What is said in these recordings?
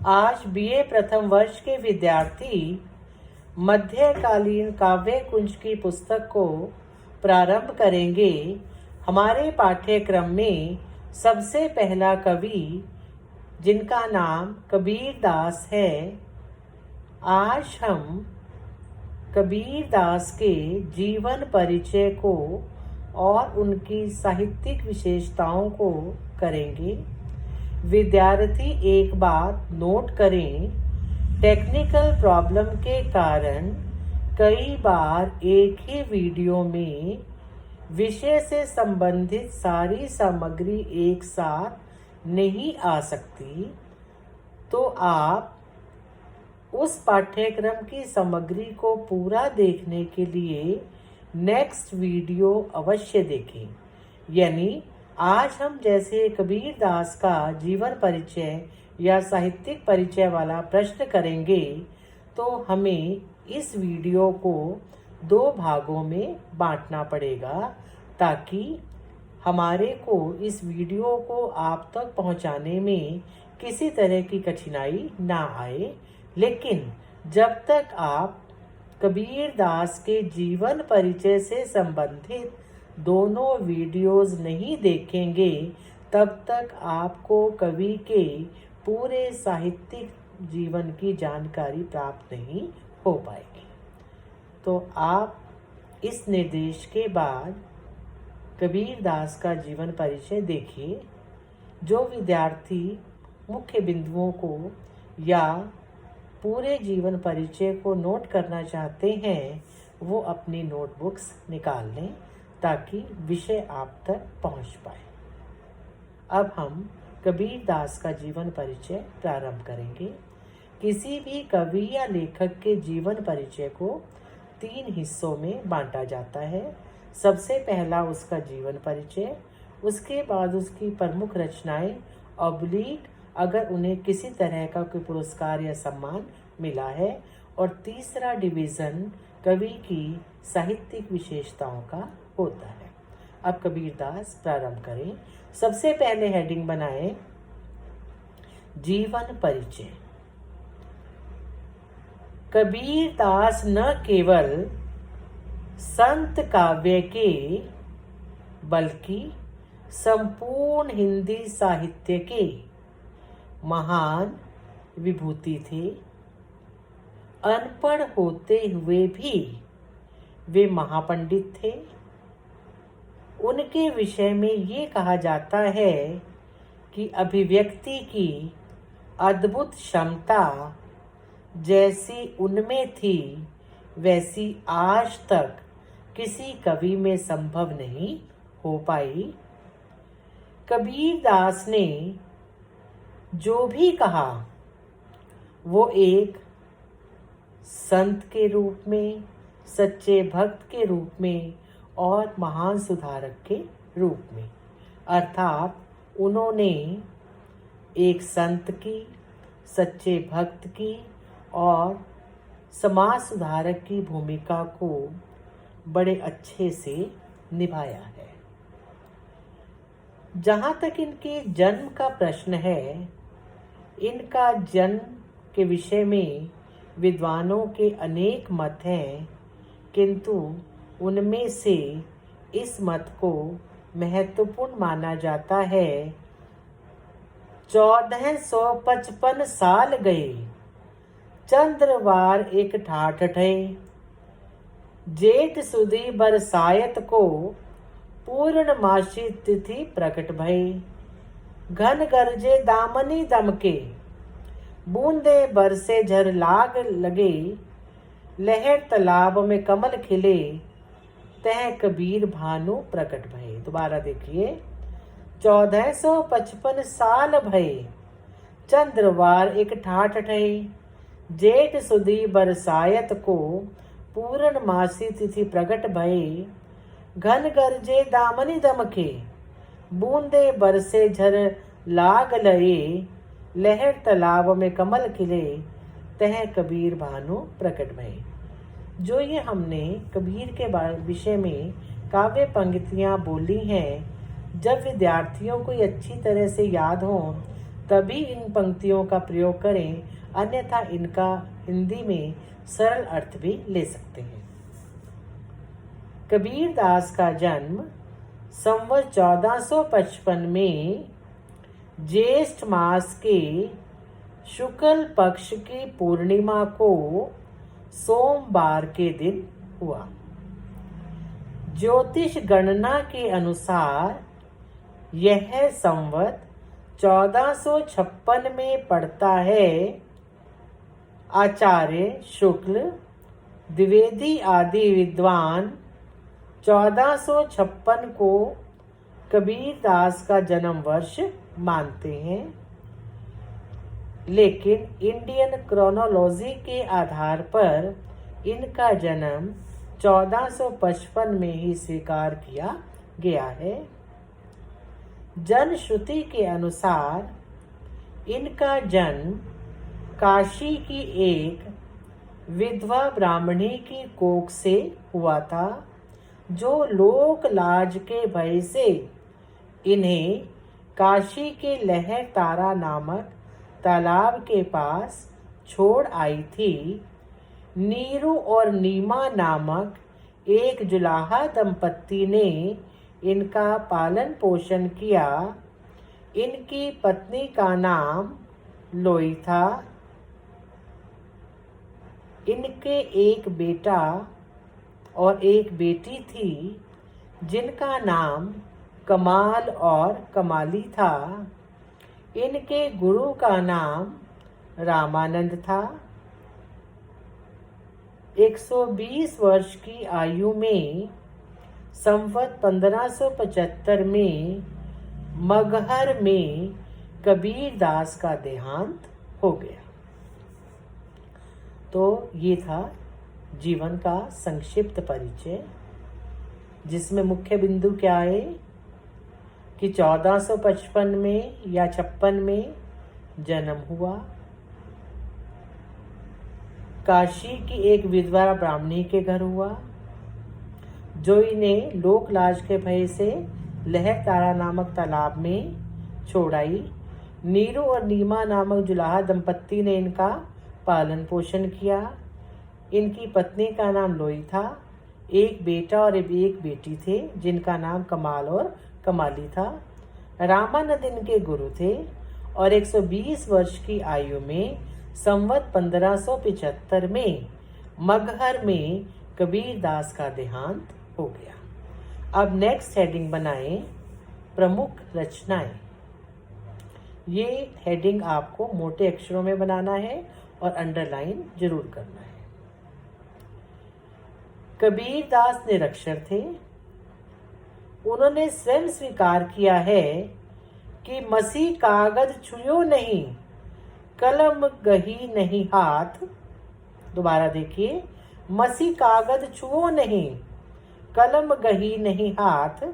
आज बीए प्रथम वर्ष के विद्यार्थी मध्यकालीन काव्य कुंज की पुस्तक को प्रारंभ करेंगे। हमारे पाठ्यक्रम में सबसे पहला कवि, जिनका नाम कबीर दास है, आज हम कबीर दास के जीवन परिचय को और उनकी साहित्यिक विशेषताओं को करेंगे। विद्यार्थी एक बात नोट करें, टेक्निकल प्रॉब्लम के कारण कई बार एक ही वीडियो में विषय से संबंधित सारी सामग्री एक साथ नहीं आ सकती, तो आप उस पाठ्यक्रम की सामग्री को पूरा देखने के लिए नेक्स्ट वीडियो अवश्य देखें। यानी आज हम जैसे कबीर दास का जीवन परिचय या साहित्यिक परिचय वाला प्रश्न करेंगे, तो हमें इस वीडियो को 2 भागों में बांटना पड़ेगा, ताकि हमारे को इस वीडियो को आप तक पहुंचाने में किसी तरह की कठिनाई ना आए। लेकिन जब तक आप कबीर दास के जीवन परिचय से संबंधित दोनों वीडियोस नहीं देखेंगे, तब तक आपको कवि के पूरे साहित्यिक जीवन की जानकारी प्राप्त नहीं हो पाएगी। तो आप इस निर्देश के बाद कबीर दास का जीवन परिचय देखिए। जो विद्यार्थी मुख्य बिंदुओं को या पूरे जीवन परिचय को नोट करना चाहते हैं, वो अपनी नोटबुक्स निकाल लें, ताकि विषय आप तक पहुंच पाए। अब हम कबीर दास का जीवन परिचय प्रारंभ करेंगे। किसी भी कवि या लेखक के जीवन परिचय को 3 हिस्सों में बांटा जाता है। सबसे पहला उसका जीवन परिचय, उसके बाद उसकी प्रमुख रचनाएं ऑब्लिक अगर उन्हें किसी तरह का कोई पुरस्कार या सम्मान मिला है, और तीसरा डिवीज़न कवि की साहित्यिक विशेषताओं का होता है। अब कबीर दास प्रारंभ करें। सबसे पहले हेडिंग बनाएं, जीवन परिचय। कबीर दास न केवल संत काव्य के, बल्कि संपूर्ण हिंदी साहित्य के महान विभूति थे। अनपढ़ होते हुए भी वे महापंडित थे। उनके विषय में ये कहा जाता है कि अभिव्यक्ति की अद्भुत क्षमता जैसी उनमें थी, वैसी आज तक किसी कवि में संभव नहीं हो पाई। कबीर दास ने जो भी कहा, वो एक संत के रूप में, सच्चे भक्त के रूप में और महान सुधारक के रूप में, अर्थात उन्होंने एक संत की, सच्चे भक्त की और समाज सुधारक की भूमिका को बड़े अच्छे से निभाया है। जहाँ तक इनके जन्म का प्रश्न है, इनका जन्म के विषय में विद्वानों के अनेक मत हैं, किंतु उनमें से इस मत को महत्वपूर्ण माना जाता है। 1455 साल गए, चंद्रवार एक ठाठ ठे, जेठ सुदी बरसायत को, पूर्णमासी तिथि प्रकट भई, घन गरजे दामनी दमके, बूंदे बरसे झर लाग लगे, लहर तालाब में कमल खिले, तह कबीर भानु प्रकट भये। दोबारा देखिए, 1455 साल भये, चंद्रवार एक ठाठ ठे, जेठ सुदी बरसायत को, पूर्णमासी तिथि प्रकट भये, घन गरजे दामनी दमके, बूंदे बरसे झर लाग लये, लहर तालाब में कमल खिले, तह कबीर भानु प्रकट भये। जो ये हमने कबीर के विषय में काव्य पंक्तियाँ बोली हैं, जब विद्यार्थियों को ये अच्छी तरह से याद हो, तभी इन पंक्तियों का प्रयोग करें, अन्यथा इनका हिंदी में सरल अर्थ भी ले सकते हैं। कबीर दास का जन्म संवत 1455 में ज्येष्ठ मास के शुक्ल पक्ष की पूर्णिमा को सोमवार के दिन हुआ। ज्योतिष गणना के अनुसार यह संवत 1456 में पड़ता है। आचार्य शुक्ल, द्विवेदी आदि विद्वान 1456 को कबीर दास का जन्म वर्ष मानते हैं, लेकिन इंडियन क्रोनोलॉजी के आधार पर इनका जन्म 1455 में ही स्वीकार किया गया है। जनश्रुति के अनुसार इनका जन्म काशी की एक विधवा ब्राह्मणी की कोख से हुआ था, जो लोक लाज के भय से इन्हें काशी के लहर तारा नामक तालाब के पास छोड़ आई थी। नीरू और नीमा नामक एक जुलाहा दंपत्ति ने इनका पालन पोषण किया। इनकी पत्नी का नाम लोई था। इनके एक बेटा और एक बेटी थी, जिनका नाम कमाल और कमाली था। इनके गुरु का नाम रामानंद था। 120 वर्ष की आयु में संवत 1575 में मगहर में कबीर दास का देहांत हो गया। तो ये था जीवन का संक्षिप्त परिचय, जिसमें मुख्य बिंदु क्या है कि 1455 में या 56 में जन्म हुआ। काशी की एक विधवा ब्राह्मणी के घर हुआ, जो इन्हें लोक लाज के भय से लहर तारा नामक तालाब में छोड़ाई। नीरू और नीमा नामक जुलाहा दंपत्ति ने इनका पालन पोषण किया। इनकी पत्नी का नाम लोई था। एक बेटा और एक बेटी थे, जिनका नाम कमाल और कमाली था। रामानंद इनके गुरु थे और 120 वर्ष की आयु में संवत 1575 में मगहर में कबीर दास का देहांत हो गया। अब नेक्स्ट हेडिंग बनाएं, प्रमुख रचनाएं। ये हेडिंग आपको मोटे अक्षरों में बनाना है और अंडरलाइन जरूर करना है। कबीर दास निरक्षर थे। उन्होंने स्वयं स्वीकार किया है कि मसी कागज छुयो नहीं, कलम गही नहीं हाथ। दोबारा देखिए, मसी कागज छुओ नहीं, कलम गही नहीं हाथ,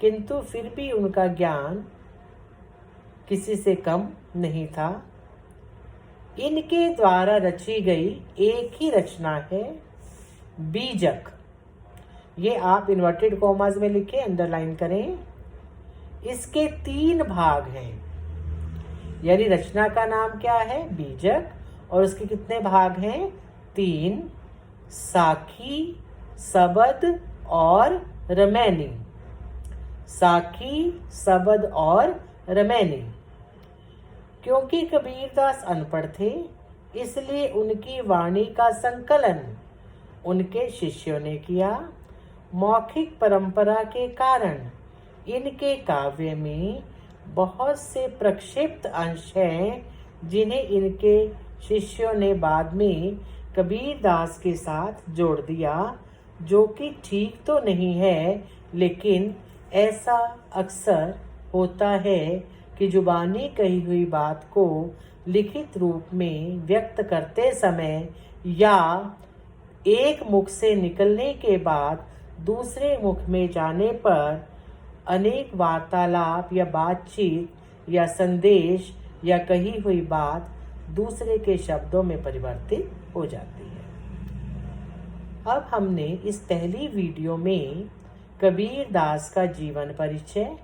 किंतु फिर भी उनका ज्ञान किसी से कम नहीं था। इनके द्वारा रची गई एक ही रचना है बीजक। ये आप इन्वर्टेड कॉमास में लिखें, अंडरलाइन करें। इसके 3 भाग हैं, यानी रचना का नाम क्या है? बीजक। और उसके कितने भाग हैं? 3, साखी, सबद और रमैनी। साखी, सबद और रमैनी। क्योंकि कबीरदास अनपढ़ थे, इसलिए उनकी वाणी का संकलन उनके शिष्यों ने किया। मौखिक परंपरा के कारण इनके काव्य में बहुत से प्रक्षिप्त अंश हैं, जिन्हें इनके शिष्यों ने बाद में कबीरदास के साथ जोड़ दिया, जो कि ठीक तो नहीं है, लेकिन ऐसा अक्सर होता है कि जुबानी कही हुई बात को लिखित रूप में व्यक्त करते समय या एक मुख से निकलने के बाद दूसरे मुख में जाने पर अनेक वार्तालाप या बातचीत या संदेश या कही हुई बात दूसरे के शब्दों में परिवर्तित हो जाती है। अब हमने इस पहली वीडियो में कबीर दास का जीवन परिचय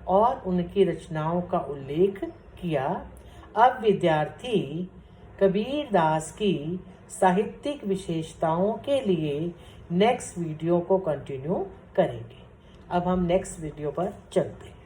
और उनकी रचनाओं का उल्लेख किया। अब विद्यार्थी कबीर दास की साहित्यिक विशेषताओं के लिए नेक्स्ट वीडियो को कंटिन्यू करेंगे। अब हम नेक्स्ट वीडियो पर चलते हैं।